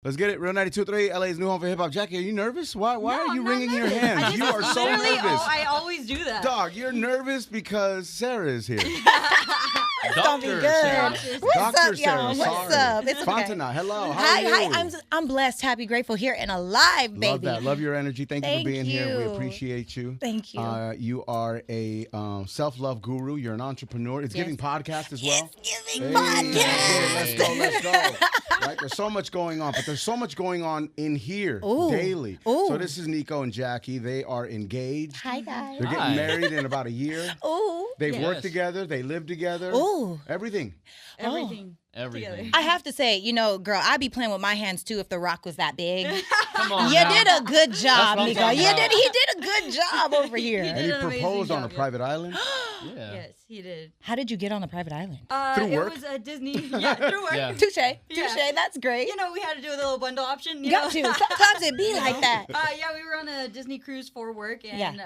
Let's get it. Real 92.3, LA's new home for hip hop. Jackie, are you nervous? Why No, are you I'm not wringing your nervous. hands? You are so Literally, nervous. I always do that. Dog, you're nervous because Sarah is here. Don't be good. Sarah. What's Dr. up, Sarah, y'all? What's sorry. up? It's okay. Fontenot, hello. How Hi, are you? hi. I'm blessed, happy, grateful, here and alive, baby. Love that. Love your energy. Thank you for being here. We you. appreciate you. Thank you. You are a self-love guru. You're an entrepreneur. It's giving podcast as well. It's giving podcast. Let's go. Right? There's so much going on, but there's so much going on in here daily. Ooh. So this is Nico and Jackie. They are engaged. Hi, guys. They're getting married in about a year. Ooh. They've worked together. They live together. Ooh. Everything. Everything. I have to say, girl, I'd be playing with my hands too if the rock was that big. Come on. You now. did a good job, Nico. He He did a good job over here. And he proposed on a private island. Yeah. Yes, he did. How did you get on a private island? Through work? It was a Disney. Yeah, through work. Yeah. Touche. Yeah. That's great. We had to do a little bundle option. You got to. Sometimes it be like that. Yeah, we were on a Disney cruise for work, and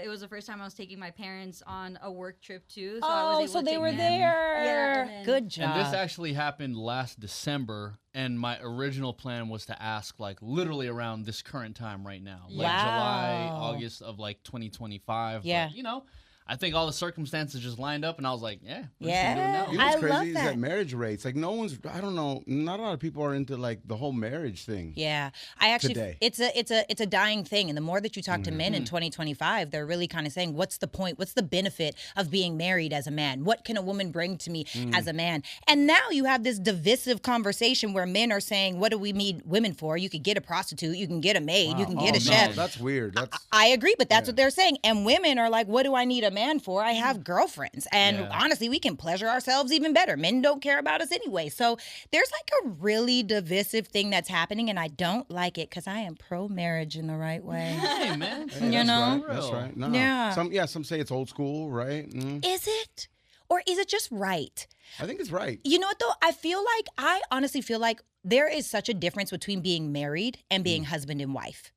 it was the first time I was taking my parents on a work trip too. So I was able so to they take were them. there. Yeah, and then- Good job. And this actually happened last December, and my original plan was to ask, literally around this current time right now. July, August of, 2025. Yeah. But, I think all the circumstances just lined up, and I was like, we're just Yeah. gonna do it You now. know what's I crazy love is that. that marriage rates. No one's, I don't know, not a lot of people are into the whole marriage thing. Yeah, I actually, Today. it's a dying thing, and the more that you talk to men in 2025, they're really kind of saying, "What's the point? What's the benefit of being married as a man? What can a woman bring to me as a man?" And now you have this divisive conversation where men are saying, "What do we need women for? You could get a prostitute, you can get a maid, you can get a chef." That's weird. I agree, but that's what they're saying. And women are like, "What do I need a man for? I have girlfriends, and honestly, we can pleasure ourselves even better. Men don't care about us anyway." So there's a really divisive thing that's happening, and I don't like it because I am pro-marriage in the right way. Hey, man. Hey, You know? Right, that's right. No. Yeah. Some say it's old school, right? Is it? Or is it just right? I think it's right. You know what, though? I honestly feel like there is such a difference between being married and being husband and wife.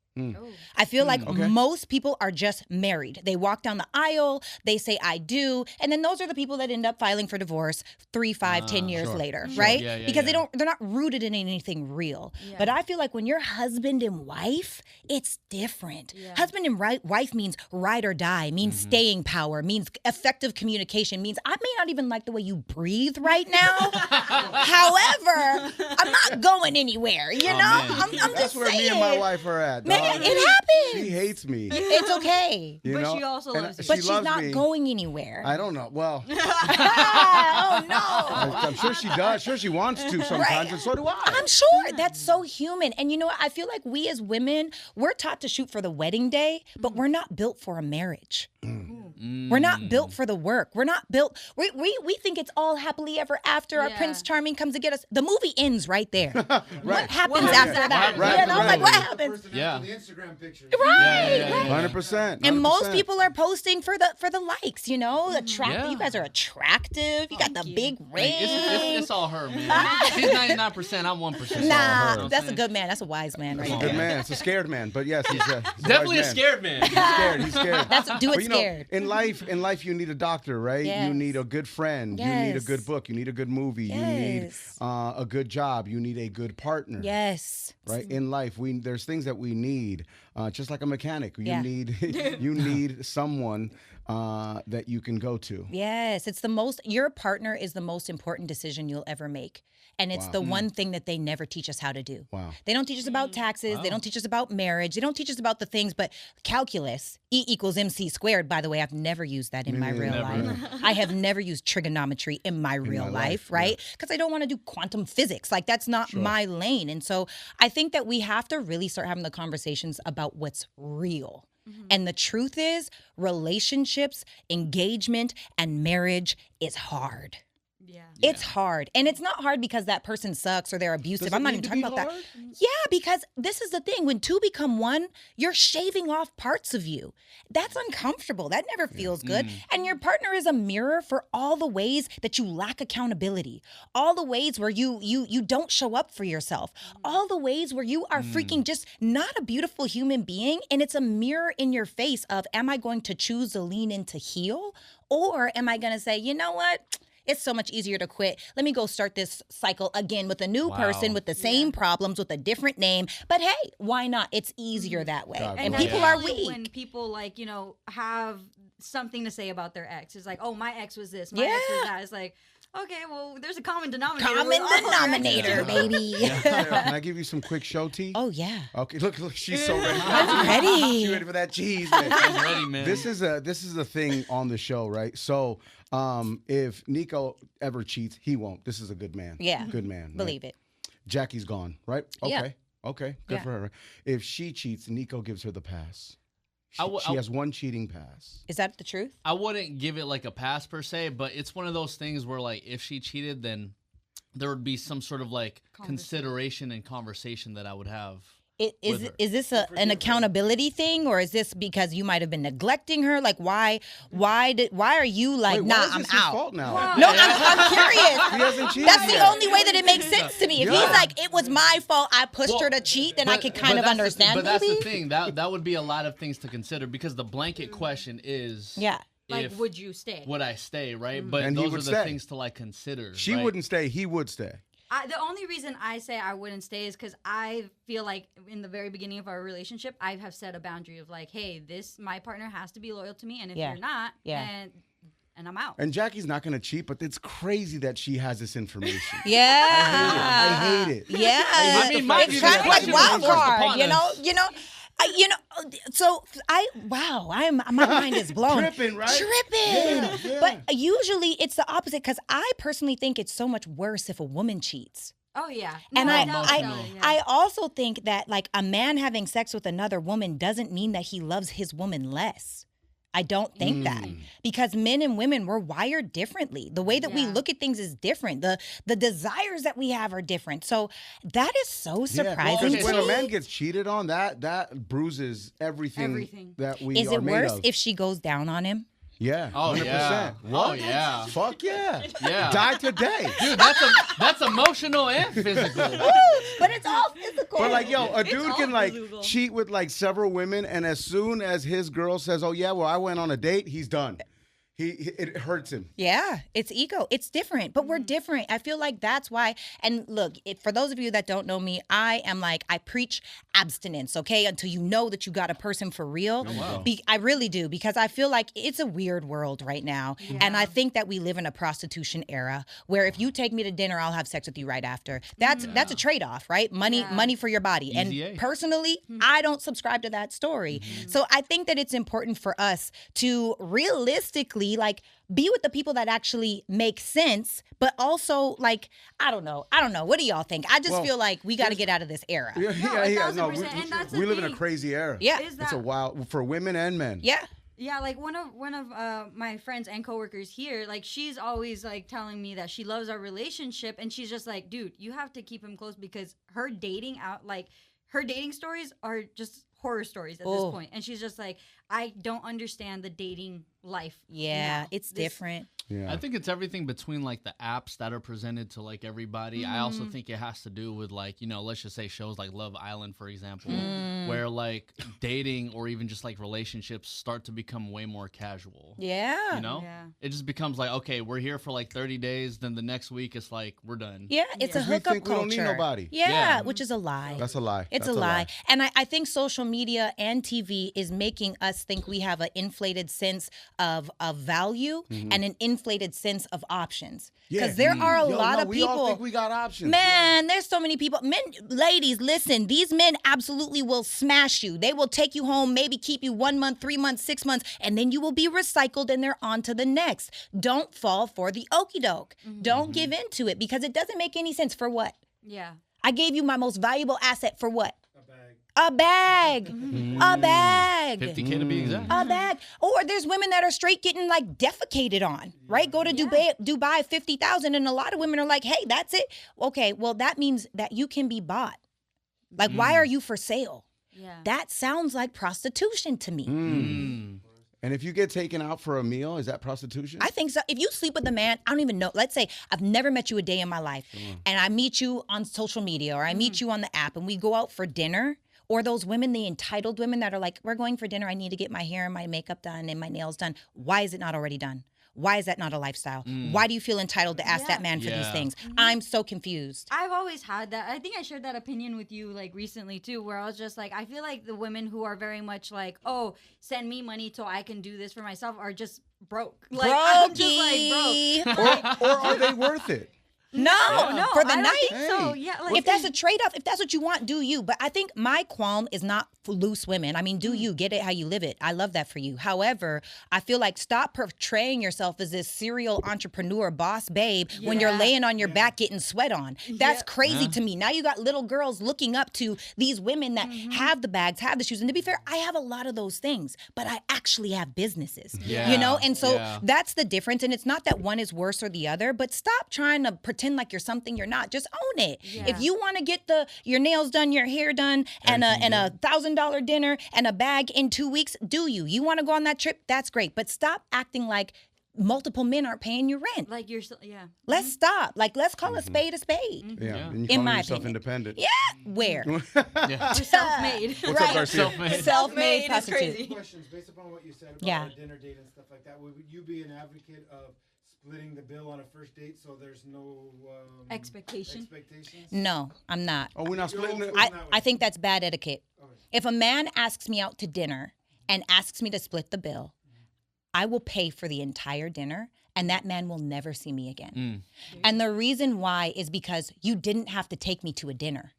I feel like most people are just married. They walk down the aisle, they say I do, and then those are the people that end up filing for divorce 3, 5, 10 years later, right? Yeah, because they're not rooted in anything real. Yeah. But I feel like when you're husband and wife, it's different. Yeah. Husband and wife means ride or die, means staying power, means effective communication, means I may not even like the way you breathe right now. However, I'm not going anywhere, you know? man. I'm That's just where saying. me and my wife are at. Man, dog. it happens. She hates me. It's okay. You But know? she also And loves you. But she's loves not me. going anywhere. I don't know. Well, Oh, no. I'm sure she does. Sure she wants to sometimes, and so do I. I'm sure that's so human. And you know what? I feel like we as women, we're taught to shoot for the wedding day, but we're not built for a marriage. We're not built for the work. We're not built. We think it's all happily ever after. Our Yeah. Prince Charming comes to get us. The movie ends right there. What happens What after happens that? Right, You know, right. like what happens? Yeah. The Instagram pictures. Right. 100%. And most 100%. people are posting for the likes, you know. Attractive. Yeah. You guys are attractive. You got the you. big ring. It's all her, man. She's 99%, I'm 1%. Nah, that's a good man. That's a wise man right He's a there. good man. It's a scared man, but yes, he's a Definitely a wise man. scared man. He's scared. He's scared. Do it But, scared. In life, you need a doctor, right? Yes. You need a good friend. You need a Yes. good book. You need a good movie. You need Yes. a good job. You need a good partner. Yes. Right in life, there's things that we need, just like a mechanic. You Yeah. need someone that you can go to. Yes, your partner is the most important decision you'll ever make. And it's the one thing that they never teach us how to do. Wow. They don't teach us about taxes. They don't teach us about marriage. They don't teach us about the things, but calculus, E equals MC squared, by the way, I've never used that in my real life. I have never used trigonometry in my real life, right? Because I don't want to do quantum physics. That's not my lane. And so I think that we have to really start having the conversations about what's real. And the truth is, relationships, engagement, and marriage is hard. Yeah. It's hard. And it's not hard because that person sucks or they're abusive. Does I'm it not need even to talking be about hard? that. Yeah, because this is the thing. When two become one, you're shaving off parts of you. That's uncomfortable. That never feels good. And your partner is a mirror for all the ways that you lack accountability, all the ways where you don't show up for yourself, all the ways where you are freaking just not a beautiful human being. And it's a mirror in your face of, am I going to choose to lean into heal? Or am I going to say, you know what? It's so much easier to quit. Let me go start this cycle again with a new person with the same problems with a different name. But hey, why not? It's easier that way. God, and bless. people are weak. When people like, have something to say about their ex. It's like, oh, my ex was this, my ex was that. It's like, okay, well, there's a common denominator. Baby. Can I give you some quick show tea? Oh, yeah. Okay, look, she's so ready. I'm ready. She's ready for that cheese, man. I'm ready, man. This is a thing on the show, right? So, if Nico ever cheats, he won't. This is a good man. Yeah. Good man. Right? Believe it. Jackie's gone, right? Okay. Yeah. Okay. Good for her. If she cheats, Nico gives her the pass. I She has one cheating pass. Is that the truth? I wouldn't give it like a pass per se, but it's one of those things where like if she cheated, then there would be some sort of like consideration and conversation that I would have. Is this an accountability thing, or is this because you might have been neglecting her? Like, why are you like, Wait, nah, why is I'm this his out? fault now? Wow. No, I'm curious. He hasn't cheated That's the yet. only way that it makes sense to me. If he's like, it was my fault, I pushed her to cheat, then I could kind of that's understand. But that's maybe. the thing. That would be a lot of things to consider because the blanket question is, Yeah. Like, would you stay? Would I stay, right? But And he those would are the stay. things to like consider. She right? wouldn't stay. He would stay. The only reason I say I wouldn't stay is because I feel like in the very beginning of our relationship, I have set a boundary of like, hey, my partner has to be loyal to me, and if you're not, and I'm out. And Jackie's not going to cheat, but it's crazy that she has this information. Yeah. I hate it. Yeah. I mean, my it's view kind is of like question wild was forced card, upon us. So my mind is blown. Tripping, right? Tripping. Yeah. But usually it's the opposite because I personally think it's so much worse if a woman cheats. Oh yeah, And I I also think that like a man having sex with another woman doesn't mean that he loves his woman less. I don't think that because men and women, we're wired differently. The way that we look at things is different. The desires that we have are different. So that is so surprising to When me. a man gets cheated on, that bruises everything that we Is are it made worse of. if she goes down on him? Yeah. Oh 100%. yeah. What? Oh yeah. Fuck yeah. Yeah. Die today. Dude, that's emotional and physical. But it's all physical. But like, yo, a dude all can like illegal. cheat with like several women, and as soon as his girl says, "Oh yeah, well I went on a date," he's done. It hurts him. Yeah, it's ego. It's different, but we're different. I feel like that's why. And look, for those of you that don't know me, I preach abstinence, okay? Until you know that you got a person for real. Oh, wow. I really do, because I feel like it's a weird world right now. Yeah. And I think that we live in a prostitution era where if you take me to dinner, I'll have sex with you right after. That's a trade-off, right? Money for your body. Easy And A. personally, I don't subscribe to that story. So I think that it's important for us to realistically like be with the people that actually make sense, but also like I don't know. What do y'all think? I just feel like we got to get out of this era. Yeah. No, 1000%, and that's the we live in a thing. crazy era. Yeah. Is It's a that- wild for women and men. Yeah. Yeah, like one of my friends and coworkers here, like she's always like telling me that she loves our relationship, and she's just like, dude, you have to keep him close because her dating stories are just horror stories at this point, and she's just like, I don't understand the dating life. Yeah, now. it's different. Yeah. I think it's everything between like the apps that are presented to like everybody. I also think it has to do with like, let's just say shows like Love Island, for example, where like dating or even just like relationships start to become way more casual. Yeah. Yeah. It just becomes like, okay, we're here for like 30 days. Then the next week it's like, we're done. Yeah, it's a Because we hookup think we culture. don't need nobody. Yeah, which is a lie. That's a lie. It's That's a lie. And I think social media and TV is making us think we have an inflated sense of value and an inflated sense of options. Because there are a lot of we people. all think we got options. Man, there's so many people. Ladies, listen, these men absolutely will smash you. They will take you home, maybe keep you 1 month, 3 months, 6 months, and then you will be recycled and they're on to the next. Don't fall for the okie doke. Don't give into it because it doesn't make any sense. For what? Yeah. I gave you my most valuable asset for what? A bag. A bag. 50K to be exact. A bag. Or there's women that are straight getting like defecated on, right? Go to Dubai 50,000, and a lot of women are like, hey, that's it. Okay, well, that means that you can be bought. Like, why are you for sale? Yeah. That sounds like prostitution to me. And if you get taken out for a meal, is that prostitution? I think so. If you sleep with a man, I don't even know. Let's say I've never met you a day in my life, and I meet you on social media or I meet you on the app, and we go out for dinner. Or those women, the entitled women that are like, we're going for dinner. I need to get my hair and my makeup done and my nails done. Why is it not already done? Why is that not a lifestyle? Why do you feel entitled to ask that man for these things? I'm so confused. I've always had that. I think I shared that opinion with you like recently too, where I was just like, I feel like the women who are very much like, oh, send me money so I can do this for myself are just broke. Like, I'm just like broke. Or are they worth it? No, for the I don't night. think so. Yeah, like, If that's a trade-off, if that's what you want, do you. But I think my qualm is not for loose women. I mean, do you get it how you live it? I love that for you. However, I feel like stop portraying yourself as this serial entrepreneur, boss babe, when you're laying on your back getting sweat on. That's crazy to me. Now you got little girls looking up to these women that have the bags, have the shoes. And to be fair, I have a lot of those things, but I actually have businesses, you know? And so that's the difference. And it's not that one is worse or the other, but stop trying to pretend like you're something you're not. Just own it. If you want to get your nails done, your hair done, and a $1,000 dinner and a bag in 2 weeks, do you? You want to go on that trip? That's great. But stop acting like multiple men aren't paying your rent. like you're, Let's stop. Like, let's call a spade a spade. And you In my yourself opinion. independent. Yeah. Where? You're self-made. What's up, Garcia? Self-made is prostitute. crazy. Questions based upon what you said about a dinner date and stuff like that. Would you be an advocate of splitting the bill on a first date so there's no Expectations? No, I'm not. Oh, we're not splitting it? I think that's bad etiquette. If a man asks me out to dinner and asks me to split the bill, I will pay for the entire dinner, and that man will never see me again. And the reason why is because you didn't have to take me to a dinner.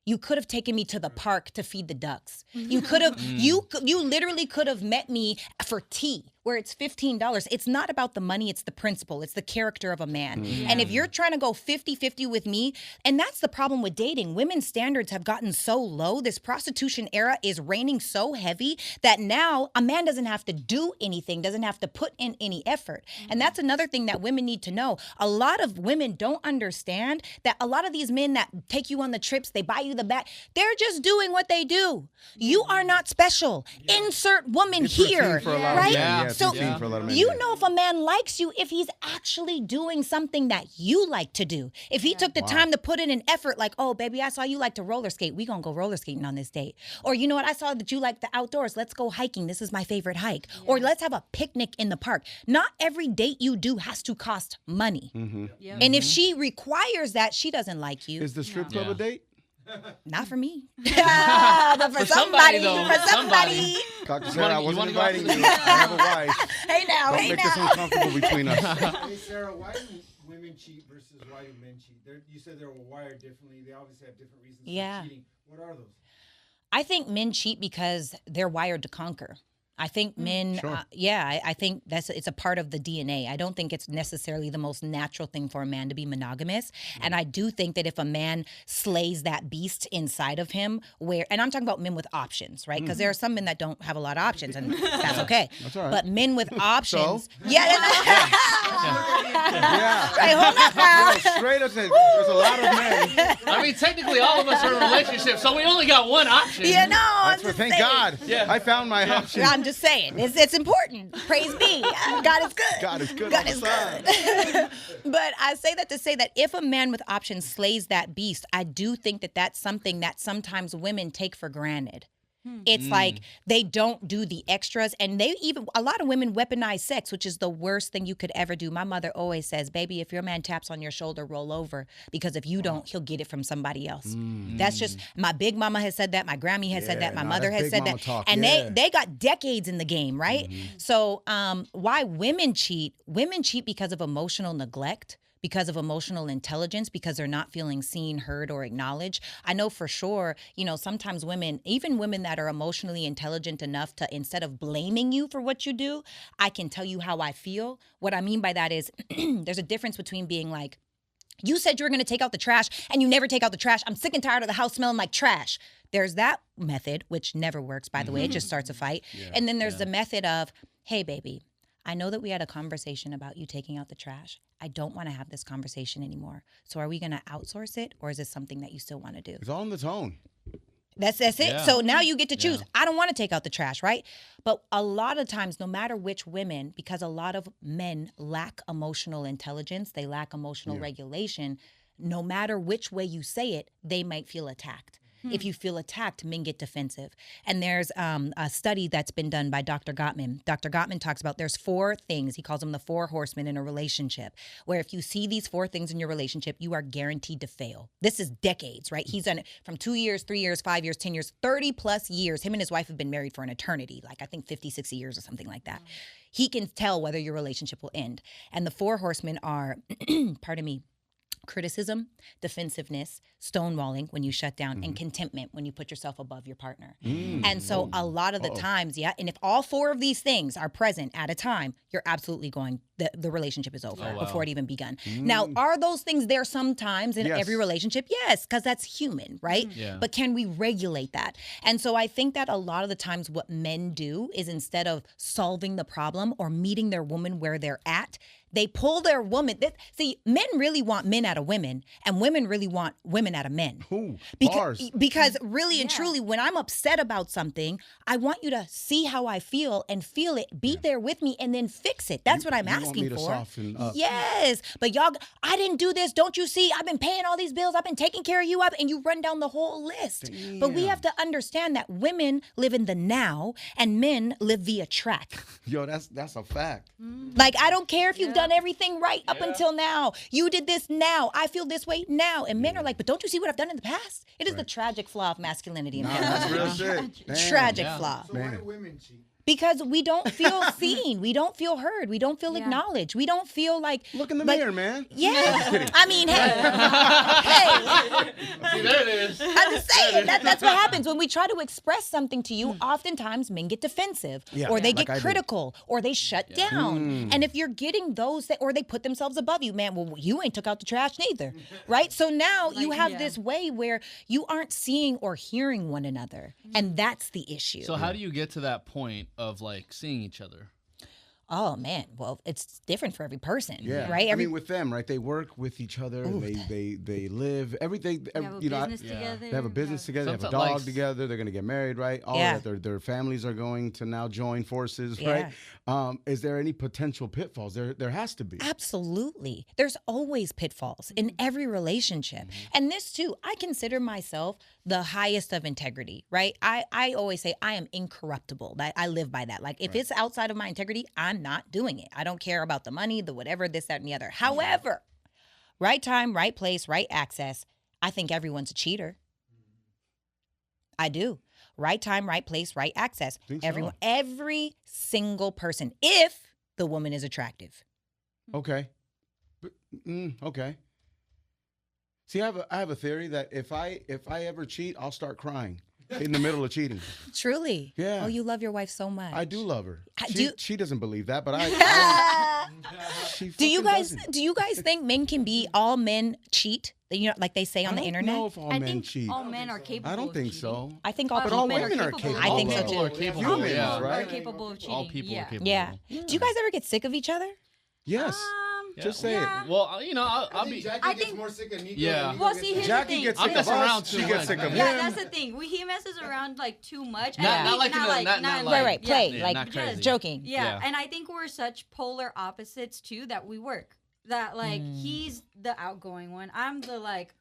You could have taken me to the park to feed the ducks. You could have, you literally could have met me for tea, where it's $15. It's not about the money, it's the principle, it's the character of a man. And if you're trying to go 50-50 with me, and that's the problem with dating, women's standards have gotten so low, this prostitution era is reigning so heavy that now a man doesn't have to do anything, doesn't have to put in any effort. And that's another thing that women need to know. A lot of women don't understand that a lot of these men that take you on the trips, they buy you the bag, they're just doing what they do. You are not special. Insert woman here, right? So you know if a man likes you if he's actually doing something that you like to do. If he took the time to put in an effort, like, oh, baby, I saw you like to roller skate. We gonna go roller skating on this date. Or you know what? I saw that you like the outdoors. Let's go hiking. This is my favorite hike. Or let's have a picnic in the park. Not every date you do has to cost money. And if she requires that, she doesn't like you. Is the strip club a date? Not for me. But for somebody. For somebody. Doctor said I wasn't inviting you. I have a wife. Hey now, Don't hey make this now. uncomfortable between us. Hey, Sarah, why do women cheat versus why do men cheat? You said they're wired differently. They obviously have different reasons for cheating. What are those? I think men cheat because they're wired to conquer. I think men, I think it's a part of the DNA. I don't think it's necessarily the most natural thing for a man to be monogamous. And I do think that if a man slays that beast inside of him, and I'm talking about men with options, right? Because there are some men that don't have a lot of options, and that's okay. That's all right. But men with options, Right, hold up now. Straight up, there's a lot of men. I mean, technically, all of us are in a relationship, so we only got one option. You know, That's what, thank God. I found my option. I'm just saying, it's important. Praise be. God is good. God is good. God is good. But I say that to say that if a man with options slays that beast, I do think that that's something that sometimes women take for granted. It's like they don't do the extras, and a lot of women weaponize sex, which is the worst thing you could ever do. My mother always says, baby, if your man taps on your shoulder, roll over, because if you don't, he'll get it from somebody else. That's just, my big mama has said that, my Grammy has said that, my mother has said that. Talk. And they got decades in the game, right? So why women cheat because of emotional neglect, because of emotional intelligence, because they're not feeling seen, heard, or acknowledged. I know for sure, sometimes women, even women that are emotionally intelligent enough to, instead of blaming you for what you do, I can tell you how I feel. What I mean by that is there's a difference between being like, you said you were going to take out the trash and you never take out the trash. I'm sick and tired of the house smelling like trash. There's that method, which never works, by the way. It just starts a fight. And then there's the method of, hey, baby, I know that we had a conversation about you taking out the trash. I don't want to have this conversation anymore. So are we going to outsource it, or is this something that you still want to do? It's all in the tone. That's it. Yeah. So now you get to choose. I don't want to take out the trash, right? But a lot of times, no matter which women, because a lot of men lack emotional intelligence, they lack emotional regulation, no matter which way you say it, they might feel attacked. If you feel attacked, men get defensive. And there's a study that's been done by Dr. Gottman. Dr. Gottman talks about there's 4 things. He calls them the 4 horsemen in a relationship, where if you see these 4 things in your relationship, you are guaranteed to fail. This is decades, right? He's done it from 2 years, 3 years, 5 years, 10 years, 30 plus years. Him and his wife have been married for an eternity, like I think 50, 60 years or something like that. He can tell whether your relationship will end. And the 4 horsemen are, pardon me, criticism, defensiveness, stonewalling when you shut down, and contentment when you put yourself above your partner. And so a lot of the times, and if all 4 of these things are present at a time, you're absolutely going, the relationship is over before it even begun. Now, are those things there sometimes in every relationship? Yes, because that's human, right? But can we regulate that? And so I think that a lot of the times what men do is instead of solving the problem or meeting their woman where they're at, they pull their woman. See, men really want men out of women, and women really want women out of men. Ooh, because really and truly, when I'm upset about something, I want you to see how I feel and feel it, be there with me, and then fix it. That's what I'm asking want me to for. Soften up. Yes, but y'all, I didn't do this. Don't you see? I've been paying all these bills. I've been taking care of you. And you run down the whole list. Damn. But we have to understand that women live in the now, and men live via track. Yo, that's a fact. Like, I don't care if you've done everything right up until now. You did this now. I feel this way now. And men are like, but don't you see what I've done in the past? It is the tragic flaw of masculinity in Nah, men. that's real shit. Damn. Tragic flaw. So why do women cheat? Because we don't feel seen. We don't feel heard. We don't feel acknowledged. We don't feel like... Look in the mirror, man. Yeah. I mean, hey. See, there it is. I'm just saying, that's what happens. When we try to express something to you, oftentimes men get defensive, or they get critical, or they shut down. And if you're getting those, or they put themselves above you, man, well, you ain't took out the trash neither, right? So now you have this way where you aren't seeing or hearing one another, and that's the issue. So how do you get to that point of like seeing each other? Oh man, well, it's different for every person, Yeah, right? I mean, with them, right? They work with each other. They live everything. They have a business together. They have a business together. They have a Sometimes, dog together. They're gonna get married, right? All that. Their families are going to now join forces, right? Is there any potential pitfalls? There has to be. Absolutely. There's always pitfalls in every relationship. And this too, I consider myself the highest of integrity, right? I always say I am incorruptible. I live by that. Like if it's outside of my integrity, I'm not doing it. I don't care about the money, the whatever, this, that, and the other. However, right time, right place, right access, I think everyone's a cheater. I do. Right time, right place, right access. Everyone, every single person, if the woman is attractive. Okay. Okay. See, I have a theory that if I ever cheat, I'll start crying in the middle of cheating. Truly. Yeah. Oh, you love your wife so much. I do love her. Do She doesn't believe that, but she Do you fucking guys doesn't. think men can be all men cheat? You know, like they say on the I don't internet. know if all I men think cheat. all men are capable. I don't of think cheating. so. I think all But all men women are capable. I think so All people too. are capable. Humans, Yeah. right? Are capable of cheating. All people are capable. Yeah. Do you guys ever get sick of each other? Yes. Just say it. Well, you know, I'll be. Jackie I gets think- more sick of Nico. Yeah. than Nico Well, gets see, here's sick the Jackie thing. gets I sick mess of around us. too She much. gets sick of Yeah, him. that's the thing. He messes around like too much. Yeah. And Not like in a- not like- Right, play, Yeah, like not crazy. joking. Yeah. Yeah. And I think we're such polar opposites too that we work. That like he's the outgoing one. I'm the like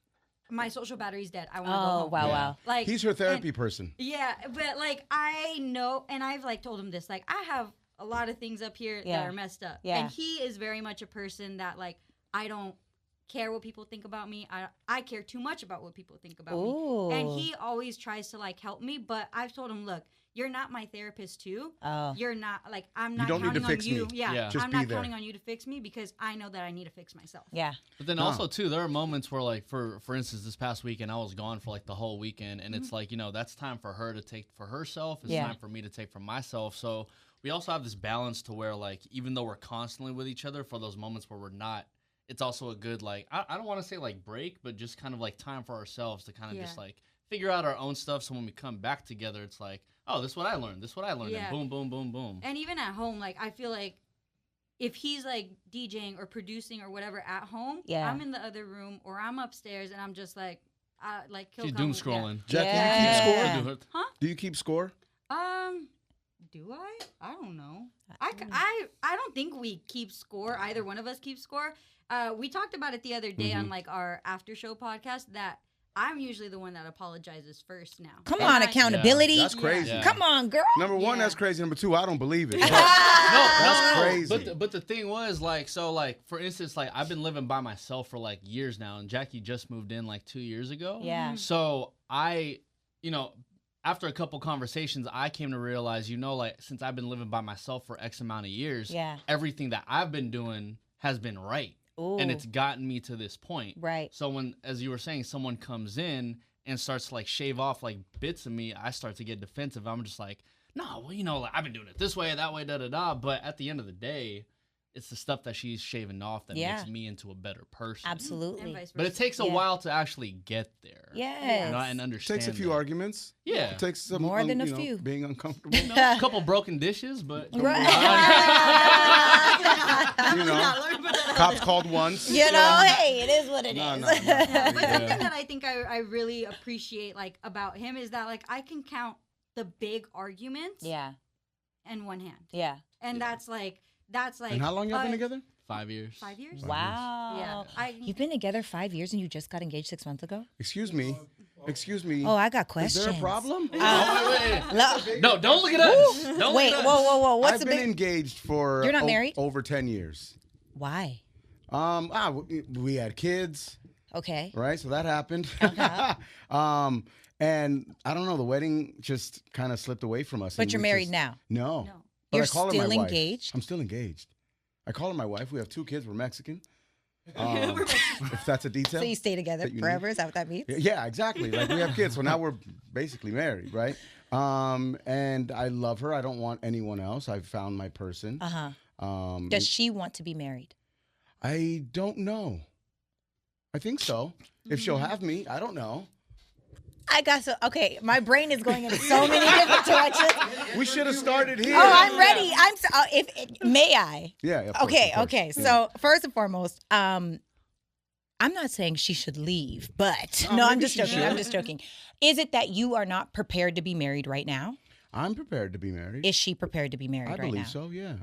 my social battery's dead. I want to go Oh, home. wow, Yeah. wow. Like He's her therapy and- person. Yeah, but like I know, and I've like told him this. Like I have a lot of things up here Yeah. that are messed up. Yeah. And he is very much a person that like I don't care what people think about me. I care too much about what people think about Ooh. me. And he always tries to like help me, but I've told him, look, you're not my therapist too. Oh. You're not like I'm not don't need to counting on fix you. me. Yeah, Yeah. Just I'm be not there. counting on you to fix me because I know that I need to fix myself. Yeah. But then also too, there are moments where like for instance, this past weekend I was gone for like the whole weekend, and it's like, you know, that's time for her to take for herself. It's Yeah. time for me to take for myself. So we also have this balance to where like even though we're constantly with each other, for those moments where we're not, it's also a good like I don't want to say like break, but just kind of like time for ourselves to kind of just like figure out our own stuff. So when we come back together, it's like, oh, this is what I learned. This is what I learned. Yeah. And boom, boom, boom, boom. And even at home, like I feel like if he's like DJing or producing or whatever at home, Yeah. I'm in the other room or I'm upstairs and I'm just like kill She's combo, doom yeah. scrolling. Jackie, Yeah. you keep score? Yeah. Do you keep score? Do I? I don't know. I don't think we keep score. Either one of us keeps score. We talked about it the other day on like our after show podcast that I'm usually the one that apologizes first now. Come on, accountability. That's crazy. Yeah. Come on, girl. Number one, that's crazy. Number two, I don't believe it. No, That's crazy. But the thing was, like, so, like, for instance, like, I've been living by myself for, like, years now, and Jackie just moved in, like, 2 years ago. Yeah. So after a couple conversations, I came to realize, like, since I've been living by myself for X amount of years, everything that I've been doing has been right. Ooh. And it's gotten me to this point. Right. So when, as you were saying, someone comes in and starts to, like, shave off, like, bits of me, I start to get defensive. I'm just like, no, well, like, I've been doing it this way, that way, da-da-da. But at the end of the day, it's the stuff that she's shaving off that makes me into a better person. Absolutely. But it takes a while to actually get there. Yes. And understand. It takes a few arguments. Yeah. It takes some More than a few. Being uncomfortable. A couple broken dishes, but Cops called once. Hey, it is what it is. But something that I think I really appreciate, like, about him is that, like, I can count the big arguments in one hand. Yeah. And that's like And how long y'all been together? 5 years. 5 years? Wow. Yeah. You've been together 5 years and you just got engaged 6 months ago? Excuse me. Oh, I got questions. Is there a problem? Wait. No, don't look at us. Don't Wait, look at us. whoa. What's I've the been big... engaged for You're not married? over 10 years. Why? We had kids, Okay. right? So that happened. Uh-huh. And I don't know, the wedding just kind of slipped away from us. But and you're we married just- now. No. But You're I call her still my wife. engaged? I'm still engaged. I call her my wife. We have 2 kids. We're Mexican. If that's a detail. So you stay together that you forever? Is that what that means? Yeah, exactly. Like we have kids, so now we're basically married, right? And I love her. I don't want anyone else. I've found my person. Uh-huh. Does she want to be married? I don't know. I think so. If she'll have me, I don't know. Okay, my brain is going in so many different directions. We should have started here. Oh, I'm ready. May I? Yeah. Of course, Okay, of course. okay. Yeah. So first and foremost, I'm not saying she should leave, but Oh, no, I'm maybe just she joking. should. I'm just joking. Is it that you are not prepared to be married right now? I'm prepared to be married. Is she prepared to be married right now? I believe so, yeah.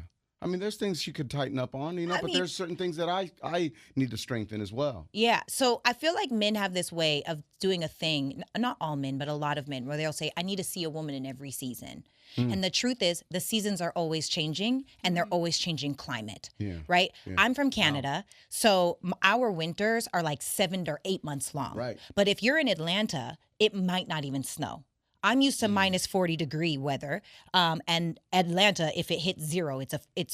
I mean, there's things she could tighten up on, I but mean- there's certain things that I need to strengthen as well. Yeah. So I feel like men have this way of doing a thing, not all men, but a lot of men, where they'll say, I need to see a woman in every season. And the truth is, the seasons are always changing and they're always changing climate. Yeah. Right? Yeah. I'm from Canada. So our winters are like 7 or 8 months long. Right. But if you're in Atlanta, it might not even snow. I'm used to minus 40-degree weather, and Atlanta, if it hits 0,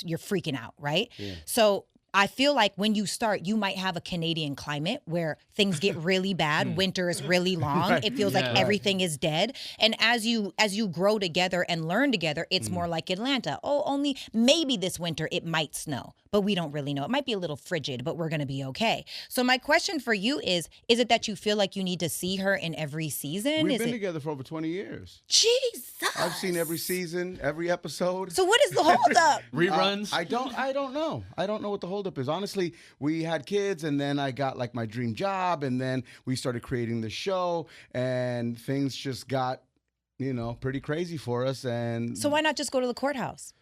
you're freaking out, right? Yeah. So I feel like when you start, you might have a Canadian climate where things get really bad. Winter is really long. Right. It feels like Yeah. everything is dead. And as you grow together and learn together, it's more like Atlanta. Oh, only maybe this winter it might snow, but we don't really know. It might be a little frigid, but we're going to be okay. So my question for you is it that you feel like you need to see her in every season? We've Is been it together for over 20 years. Jesus? I've seen every season, every episode. So what is the holdup? Reruns. I don't know. I don't know what the holdup is. Honestly, we had kids, and then I got like my dream job, and then we started creating the show, and things just got, pretty crazy for us. And So why not just go to the courthouse?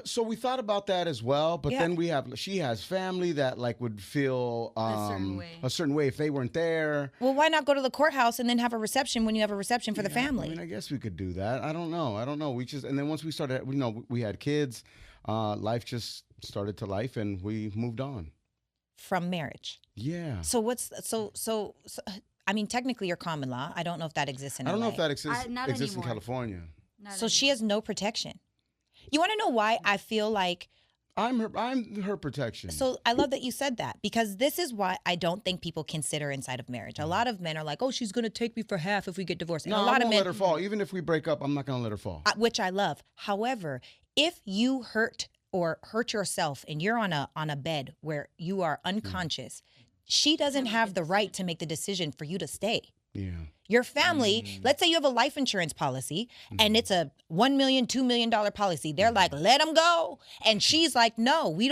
so we thought about that as well, but Yeah. then she has family that like would feel a certain way if they weren't there. Well, why not go to the courthouse and then have a reception when you have a reception for the family? I mean, I guess we could do that. I don't know. We just, and then once we started, we had kids, life just started to life, and we moved on. From marriage. Yeah. So so I mean, technically you're common law. I don't know if that exists in I don't know LA. if that exists not in anymore. California. So she has no protection. You want to know why I feel like I'm her protection. So I love that you said that, because this is why I don't think people consider inside of marriage. A lot of men are like, "Oh, she's going to take me for half if we get divorced." And no, a lot I of won't men let her fall. Even if we break up, I'm not going to let her fall. which I love. However, if you hurt yourself and you're on a bed where you are unconscious, she doesn't have the right to make the decision for you to stay. Yeah. Your family, let's say you have a life insurance policy and it's a $1 million, $2 million policy. They're like, let him go. And she's like, no, we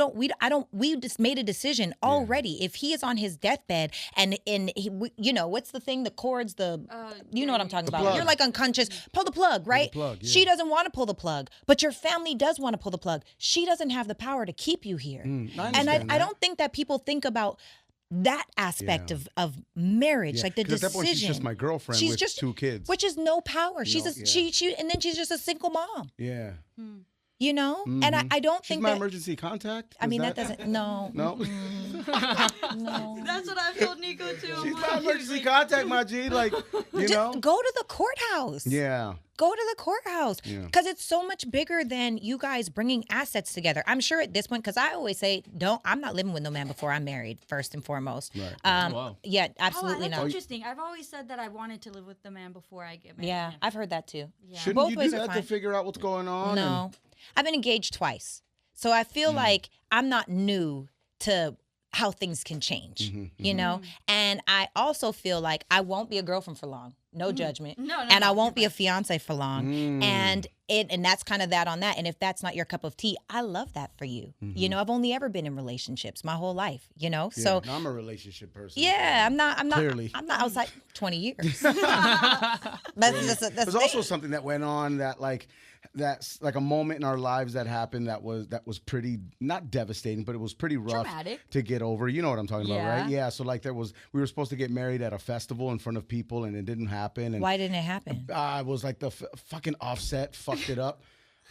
just made a decision already. If he is on his deathbed and what's the thing? The cords, you know what I'm talking about. plug. You're like unconscious. Pull the plug, right? plug, yeah. She doesn't want to pull the plug, but your family does want to pull the plug. She doesn't have the power to keep you here. I And understand I that. don't think that people think about that aspect of marriage, like the 'Cause decision. at that point, she's just my girlfriend She's with just 2 kids. which is no power. She's know, she and then she's just a single mom. Yeah. You know, and I don't She's think my that. emergency contact. I mean, that doesn't. No. No. No. That's what I've told Nico too. She's my emergency contact, my G. Like, you Just know. go to the courthouse. Yeah. Go to the courthouse Yeah. because it's so much bigger than you guys bringing assets together. I'm sure at this point, because I always say, I'm not living with no man before I'm married, first and foremost. Right. Wow. Yeah, absolutely that's not. interesting. I've always said that I wanted to live with the man before I get married. Yeah, I've heard that too. Yeah. Shouldn't Both you ways do are that to fine. figure out what's going on? No, I've been engaged twice, so I feel like I'm not new to how things can change. You know, and I also feel like I won't be a girlfriend for long. No judgment. No, and I no, won't be a fiance for long. And that's kind of that on that. And if that's not your cup of tea, I love that for you. You know, I've only ever been in relationships my whole life, you know? Yeah, So no, I'm a relationship person. yeah, I'm not Clearly. I'm not outside 20 years. that's There's also something that went on that's like a moment in our lives that happened that was pretty, not devastating, but it was pretty rough Traumatic. to get over. You know what I'm talking about, Yeah. right? Yeah. So like we were supposed to get married at a festival in front of people and it didn't happen. And Why didn't it happen? it was like the fucking Offset fucked it up.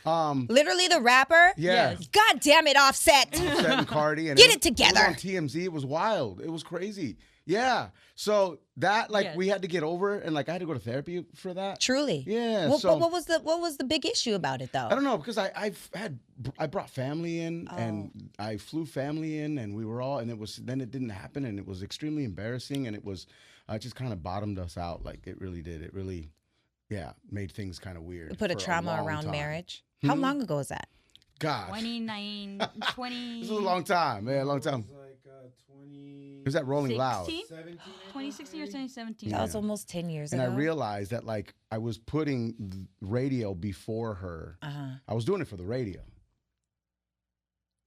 Literally the rapper? Yeah. God damn it, Offset. Offset and Cardi. And Get it together. It was on TMZ. It was wild. It was crazy. Yeah. So that Yes. we had to get over and I had to go to therapy for that. Truly. Yeah. What, so what was the big issue about it though? I don't know because I brought family in and I flew family in and we were all and it didn't happen and it was extremely embarrassing and it was just kind of bottomed us out like it really did. It really made things kind of weird. Put a for trauma long around time. marriage. How long ago was that? Gosh. 20. This was a long time, man, a long time. It was like 20. It was that Rolling Loud. 17, 2016 or 2017. That was almost 10 years And ago. I realized that I was putting radio before her. I was doing it for the radio.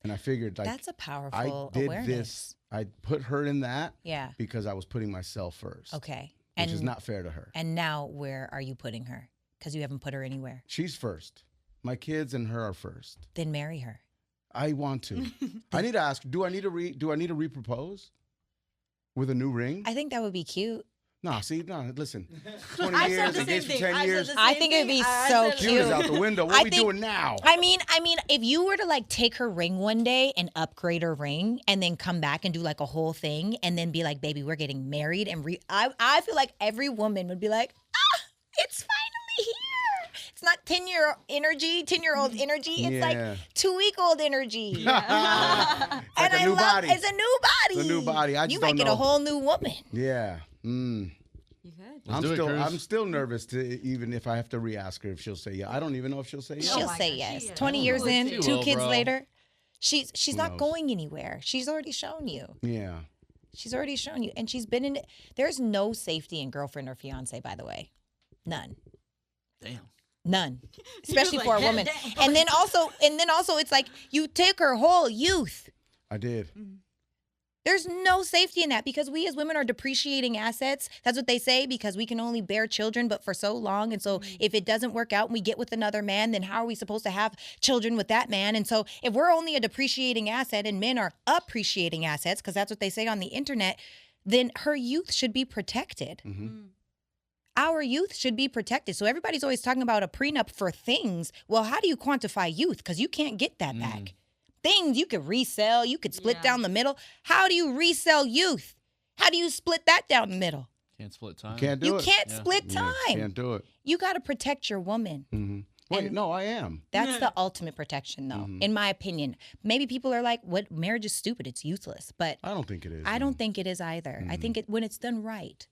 And I figured That's a I powerful did awareness. this. I put her in that Yeah. because I was putting myself first. Okay. Which is not fair to her. And now where are you putting her? Because you haven't put her anywhere. She's first. My kids and her are first. Then marry her. I want to. I need to ask, do I need to re-propose? With a new ring? I think that would be cute. Listen. 20 I said years, the engaged same for thing. 10 I said years. the I same think it'd be thing. I so said- cute. Cute is out the window. What I are we think- doing now? I mean, if you were to take her ring one day and upgrade her ring and then come back and do a whole thing and then be like, baby, we're getting married. And I feel like every woman would be like, it's finally here. It's not 10-year-old energy. It's like Yeah. 2-week-old energy. It's like And a I new love body. it's a new body. It's a new body. I you just might don't get know. a whole new woman. Yeah. You could. I'm still nervous to even if I have to re-ask her if she'll say yeah. I don't even know if she'll say yes. She'll my say God, yes. she is. 20 years Would in, too. 2 Well, kids bro. later, she's not knows? going anywhere. She's already shown you. Yeah. She's already shown you, and she's been in. There's no safety in girlfriend or fiance, by the way, none. Damn. None, especially like, for a "Damn, woman. damn." And then also, it's like you take her whole youth. I did. There's no safety in that because we as women are depreciating assets. That's what they say because we can only bear children, but for so long. And so if it doesn't work out and we get with another man, then how are we supposed to have children with that man? And so if we're only a depreciating asset and men are appreciating assets, because that's what they say on the internet, then her youth should be protected. Our youth should be protected. So everybody's always talking about a prenup for things. Well, how do you quantify youth? Because you can't get that back. Things you could resell, you could split down the middle. How do you resell youth? How do you split that down the middle? Can't split time. Can't do You it. can't split Yeah, time. can't do it. You got to protect your woman. Wait, And- no, I am. That's the ultimate protection, though, in my opinion. Maybe people are like, "What? Marriage is stupid. It's useless." But I don't think it is. I don't think it is either. I think when it's done right,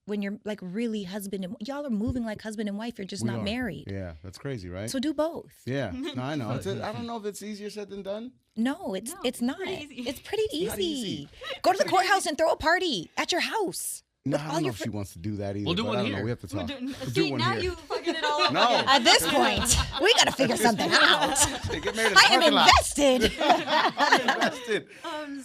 when you're really husband and y'all are moving like husband and wife, you're just We not are. married. Yeah, that's crazy, right? So do both. Yeah, no, I know. I don't know if it's easier said than done. No, it's not. pretty easy. It's pretty not easy. easy. Go to the courthouse and throw a party at your house. No, with I all don't know your if she wants to do that either. We'll do but one I don't here. know. We have to talk. We'll do See, one now here. you fucking it all up. No. again. At this point, we got to figure something out. Hey, get married in the I am parking lot. invested. I'm invested.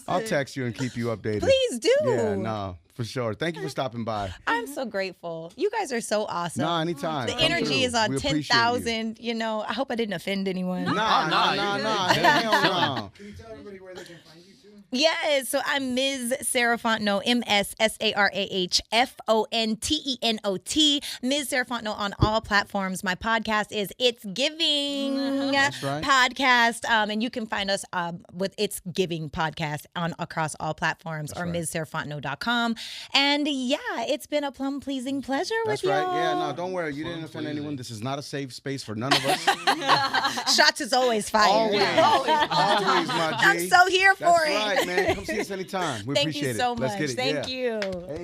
I'll text you and keep you updated. Please do. Yeah, no, for sure. Thank you for stopping by. I'm so grateful. You guys are so awesome. No, anytime. The Come energy through. is on We appreciate you. 10,000. You know, I hope I didn't offend anyone. Nah, nah, nah, you're nah, good. nah. Hell no. Can you tell everybody where they can find you too? Yes, so I'm Ms. Sarah Fontenot, MSSarahFontenot, Ms. Sarah Fontenot on all platforms. My podcast is It's Giving That's right. Podcast, and you can find us with It's Giving Podcast across all platforms. That's or right. MsSarahFontenot.com. And yeah, it's been a plum pleasing pleasure That's with right. y'all. Yeah, no, don't worry. You didn't offend anyone. This is not a safe space for none of us. Shots is always fired. Always, always, my G. I'm so here for That's it. right, man. Come see us anytime. We Thank appreciate you so it. Let's much. get it. Thank Yeah. you. Hey.